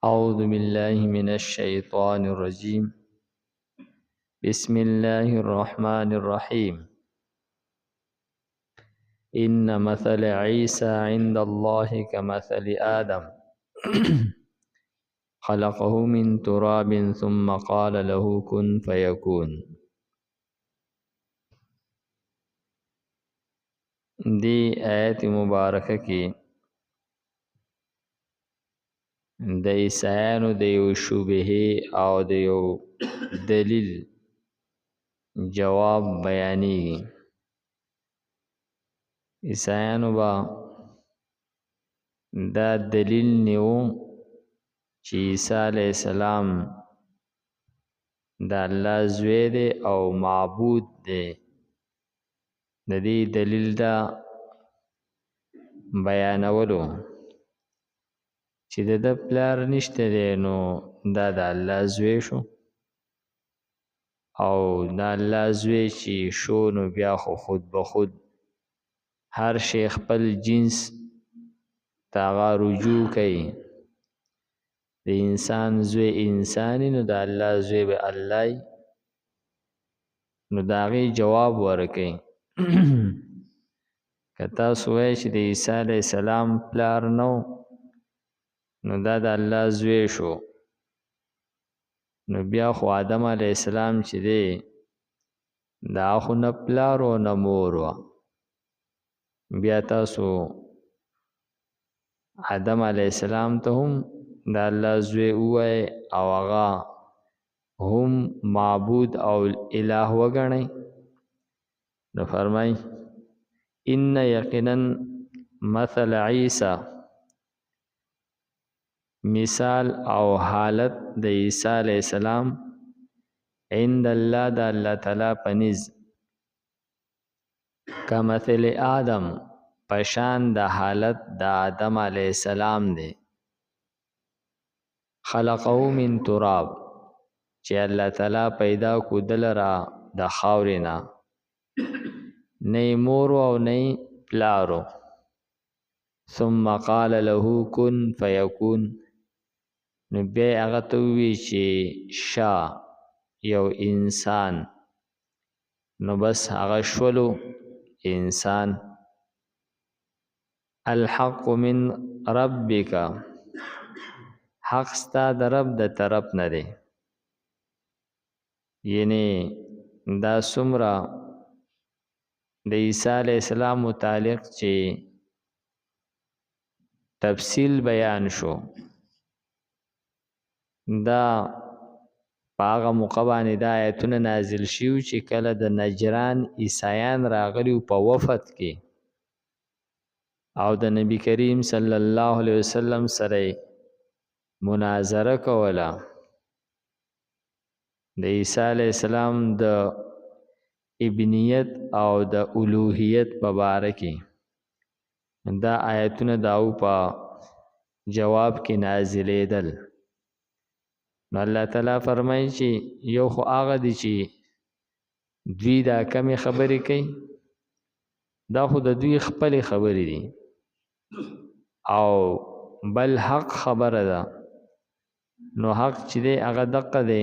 أعوذ بالله من الشيطان الرجيم بسم الله الرحمن الرحيم إن مثل عيسى عند الله كمثل آدم خلقه من تراب ثم قال له كن فيكون. دی آیت مبارکه کې د عیسایانو د یو شبهه او د یو دلیل جواب بیانېږي. عیسایانو با دا دلیل نیو چې عیسی علیه السلام د الله زوی دی او معبود دی. د دې دلیل دا بیانولو چې د پلار نشته دی نو دا د الله زوی شو، او د الله زوی چې شو نو بیا خو خود به خود هر شی خپل جنس تاغا رجوع کوي. د انسان زوی انسانی نو د الله زوی به الله نو د هغې جواب ورکوي. که تاسو وایئ چې د عیسی علیه السلام پلار نه نو دا د الله زوی شو، نو بیا خو آدم علیه السلام چې دی دا خو نه پلار و نه مور وه. بیا تاسو آدم علیه السلام ته هم د الله زوی ووایئ او هغه هم معبود او اله وګڼئ. نو فرمای ان یقینا مثل عیسی، مثال او حالت د عیسی علیه السلام عند الله د الله تعالی پنیز کمثل آدم پشان د حالت د آدم علیه السلام دی. خلقه من تراب چې الله تعالی پیدا کو دلرا د خاورې نه، نه مور او نه پلارو. ثم قال له کن فیکون، نو بیا هغه ته ووایي چې شا یو انسان، نو بس هغه شولو انسان. الحق من ربک، حق ستا د رب د طرف نه دی. یعنی دا څومره د عیسی علیه السلام متعلق چې تفصیل بیان شو، دا په هغه موقع باندې دا آیتونه نازل شوي چې کله د نجران عیسایان راغلي په وفد کې او د نبی کریم صلی الله علیه وسلم سره مناظره کوله د عیسی علیه السلام د ابنیت او د الوهیت په باره کې. دا آیتونه داو په جواب کې نازلېدل. نو الله تعالی فرمایي چې یو خو هغه دی چې دوی دا کمې خبرې کوي، دا خو د دوی خپلې خبرې دي، او بل حق خبره ده. نو حق چې دی هغه دقه دی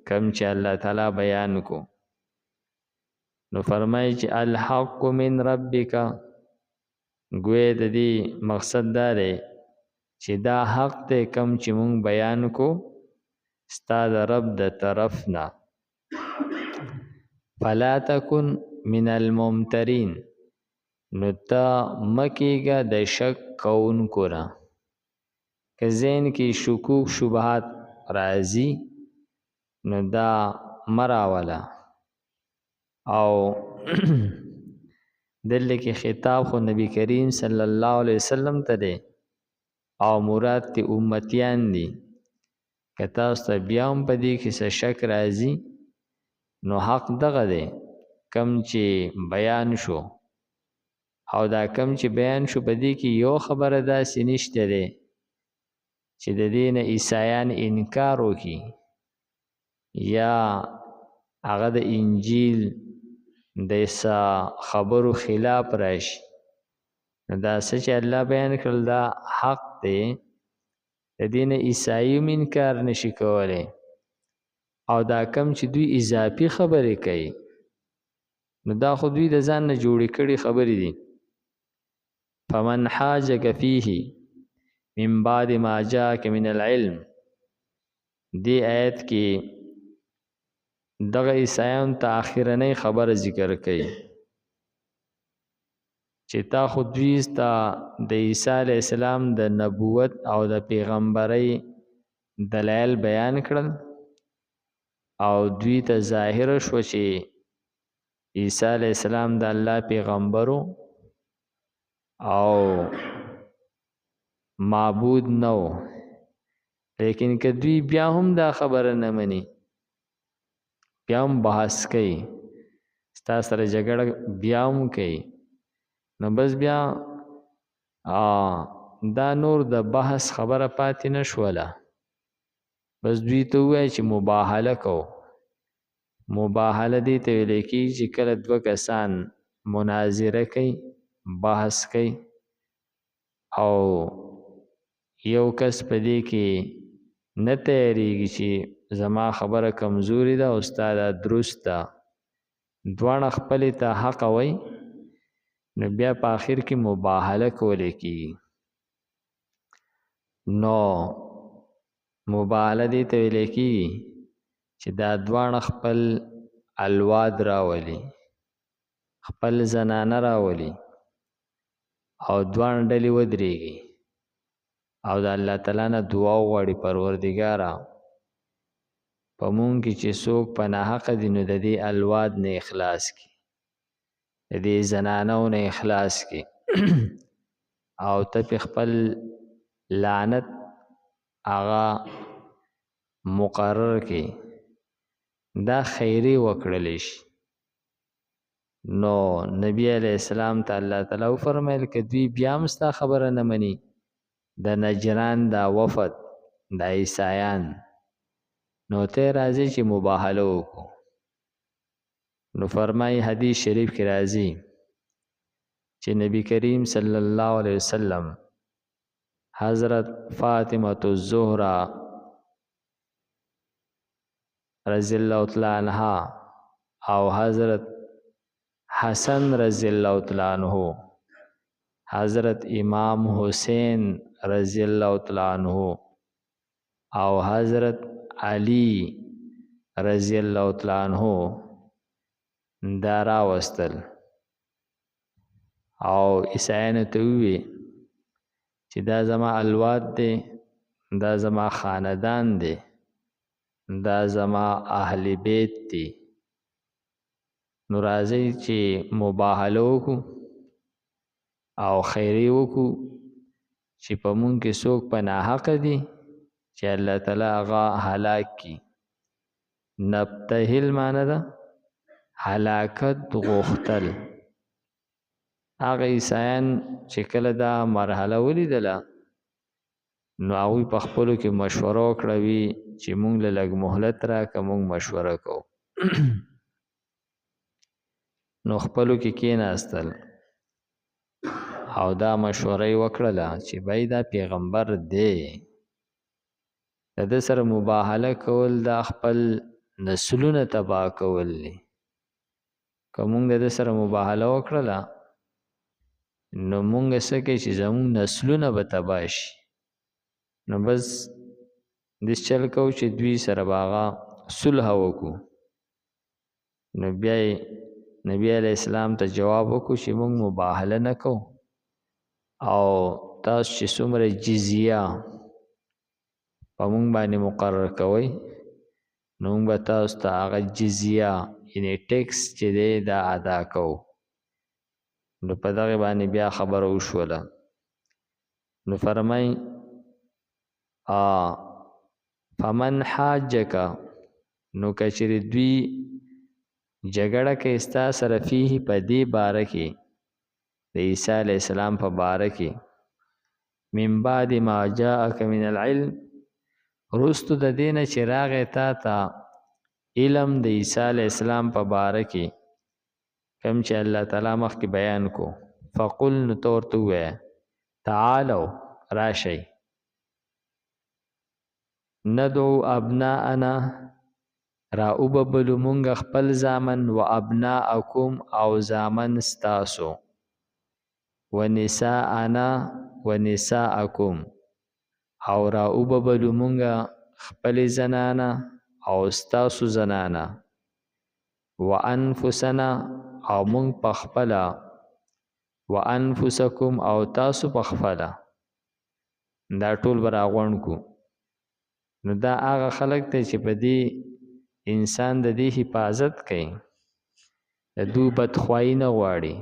کم چې الله تعالی بیان کو. نو فرمایي چې الحق من ربک، گوی د دې مقصد دا دی چې دا حق دی کم چې مونږ بیان کو ستا د رب د طرف نه. فلا تکن من الممترین، نو ته مکیږه د شک کوونکو نه. که ذهن کې شکوک شبهات راځي نو دا مراوله. او دلته کې خطاب خو نبی کریم صلی الله علیه وسلم ته دی او مراد تی امتیان دي. که تاسو ته بیا هم په دې کې څه شک راځي نو حق دغه دی کم چې بیان شو، او دا کم چې بیان شو په دې کې یو خبره داسې نشته دی چې د دې نه عیسایان انکار وکړي یا هغه د انجیل د خبرو خلاف راشي. دا څه چې الله بیان کړل دا حق دی د دې نه عیسایي هم انکار نشي کولی او دا کم چې دوی اضافي خبرې کوي نو دا خو دوی د ځان نه جوړې کړي خبرې دي. فمن حاجک فیه من بعد ما جاءک من العلم، دی آیت کې دغه عیسایانو ته آخرنۍ خبره ذکر کوي چې تا خو دوی ته د عیسی علیه السلام د نبوت او د پیغمبرۍ دلایل بیان کړل او دوی ته ظاهر شو چې عیسی علیه السلام د الله پیغمبرو او معبود نو، لیکن که دوی بیا هم دا خبره نه مني، بیا هم بحث کوي، ستا سره جګړه بیا هم کوي، نو بس بیا دا نور د بحث خبره پاتې نه شوله، بس دوی ته ووایي چې مباهله کو. مباهله دې ته ویل کېږي چې کله دوه کسان مناظره کوي، بحث کوي او یو کس په دې کې نه تیاریږي چې زما خبره کمزوري ده او ستا دا درست ده، دواړه خپلې ته حق وایي، نو بیا په آخر کې مباهله کولی کېږي. نو مباهله دې ته ویلی کېږي چې دا دواړه خپل الواد راولي، خپل زنانه راولي او دواړه ډلې ودرېږي او د الله تعالی نه دعا وغواړي پروردګاره په مونږ کې چې څوک په ناحقه دي نو د دې الواد نه اخلاص کړي، د دې زنانو نه اخلاص کړي او ته پې خپل لعنت هغه مقرر کړي، دا خیری وکړلی شي. نو نبی علیہ السلام ته الله تعالی وفرمایل که دوی بیا هم ستا خبره نه مني، د نجران دا وفد دا عیسایان، نو ته راځي چې مباهله وکړو. نو فرمایي حدیث شریف کې راځي چې نبی کریم صلی الله علیه وسلم حضرت فاطمه الزهرا رضی الله تعالی عنها او حضرت حسن رضی الله تعالی عنہ، حضرت امام حسین رضی الله تعالی عنہ او حضرت علی رضی الله تعالی عنہ دا راوستل او عیسایانو ته ووی چې دا زما الواد دی، دا زما خاندان دی، دا زما اهل بیت دی، نو راځئ چې مباهله وکړو او خیری وکړو چې په مونږ کې څوک په ناحقه دي چې الله تعالی هغه هلاک کړي. نبتهل معنی ده هلاکت غوښتل. هغه عیسایان چې کله دا مرحله ولیدله نو هغوی په خپلو کې مشوره وکړه وي چې مونږ له لږ مهلت راکړه، مونږ مشوره کوو. نو خپلو کې کېناستل او دا مشوره یې وکړله چې بای دا پیغمبر دی، د ده سره مباهله کول دا خپل نسلونه تباه کول دي. که مونږ د ده سره مباهله وکړله نو مونږ څه کوي چې زمونږ نسلونه به تباه شي، نو بس داسې چل کوو چې دوی سره به هغه صلح وکړو. نو بیا یې نبی علیہ السلام ته جواب وکړو چې مونږ مباهله نه کوو او تاسو چې څومره جزیه په مونږ باندې مقرر کوئ نو مونږ به تاسو ته هغه جزیه یعنې ټیکس چې دی دا ادا کوو. نو په دغې باندې بیا خبره وشوله. نو فرمای فمن حاجک، نو که چېرې دوی جګړه کوي ستا سره فیه په دې باره کې د عیسی علیه السلام په باره کې، من بعد ما جاءک من العلم، وروستو د دې نه چې راغی تا ته علم د عیسی علیه السلام په باره کې کوم چې الله تعالی مخکې بیان کو، فقل، نو ته ورته ووایه تعالو راشئ ندعو ابناءنا را وببلو مونږ خپل زامن و ابناءکم او زامن ستاسو و نساءنا و نساءکم او را وببلو مونږ خپل زنانا او ستاسو زنانا و انفسنا او مونږ پخپلا و انفسکم او تاسو پخپلا دا ټول براغون کو نو دا هغه خلک ته چې په دې انسان د دې حفاظت کوي د دو بدخوایی نه غواړي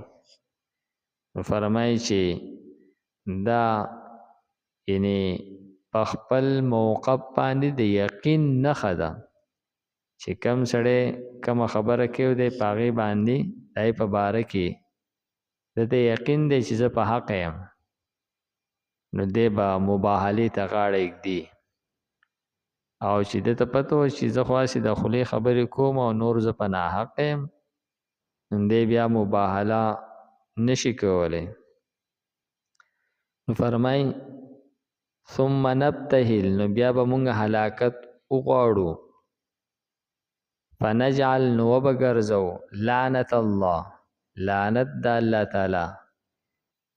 نو فرمایي چې دا یعنی پخپل موقف باندې د یقین نښه ده چې کم سړی کومه خبره کوي دی په هغې باندې دای په باره کې د یقین دی چې زه په حق یم نو دی به مباهلې ته غاړه ایږدي او چې ده ته پته وه چې زه خو هسې د خولې خبرې کوم او نور زه په ناحق یم نو دی بیا مباهله نشي کولی نو فرمایي ثم نبتهل نو بیا به مونږ هلاکت وغواړو فنجعل نو وبګرځو لعنت الله لعنت د الله تعالی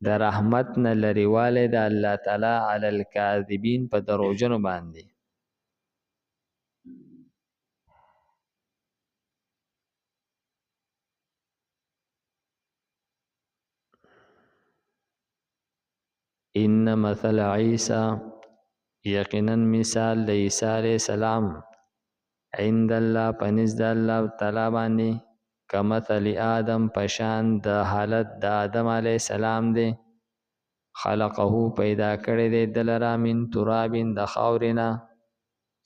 د رحمت نه لرېوالی د الله تعالی علی الکاذبین په دروغجنو باندې ان مثل عیسی یقینا مثال د عیسی علیہ السلام عند الله پنځ د الله تعالی باندې کمثل آدم پشان د حالت د آدم علیہ السلام دی خلقه پیدا کړی دی دلرا من تراب د خاورنا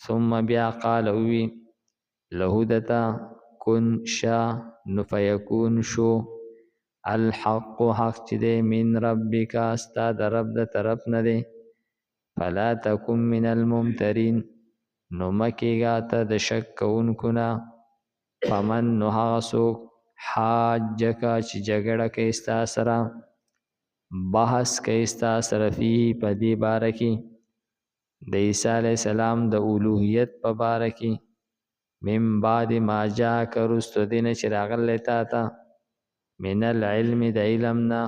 ثم بیا قال وی له دتا کن شا نفیکون شو الحق حق چې دی من ربک استا د رب د طرف نه دی فلا تکن من الممترین نو مکیگا تا د شک کونکو نا فمن نو هغه څوک حاجکا چې جګړه کوي ستا سره بحث کوي ستا سره فی په دې باره کې د عیسی علیه السلام د الوهیت په باره کې من بعد ما جاءک رستو دینه چې راغلی تا ته من العلم د علم نه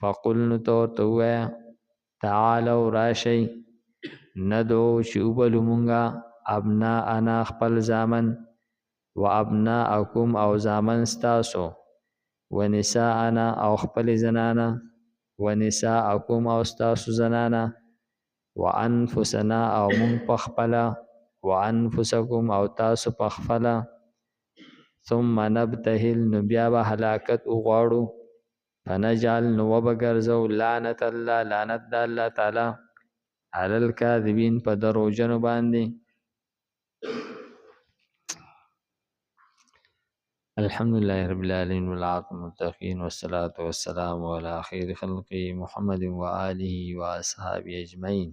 فقل نو ته ورته ووایه تعالوا راشئ ندعو چې وبلو مونږه ابناءنا خپل زامن و ابناءکم او زامن ستاسو و نساءنا او خپل زنانا و نساءکم او ستاسو زنانا و انفسنا او مونږ پخپله و انفسکم او تاسو پخپله ثم نبتهل نو بیا به هلاکت وغواړو فنجعل نو وبګرځو لعنت الله لعنت د الله تعالی علی الکاذبین په دروغجنو باندې الحمد لله رب العالمین والعاقبۃ للمتقین والصلاة والسلام علی خیر خلقه محمد و آله و اصحابه اجمعین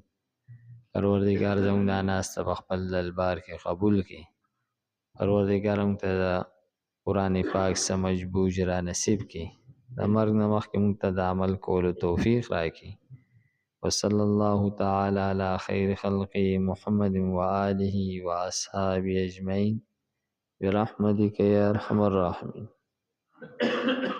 پروردگار زموږ دا ناسته په خپل دربار کې قبول کړي پروردگار موږ ته د قرآن پاک سمجھ بوجھ را نصیب کړي د مرګ نه مخکې موږ ته د عمل کولو توفیق راکړي وصلی الله تعالی علی خیر خلقه محمد و آله و اصحابه اجمعین برحمتک یا ارحم الراحمین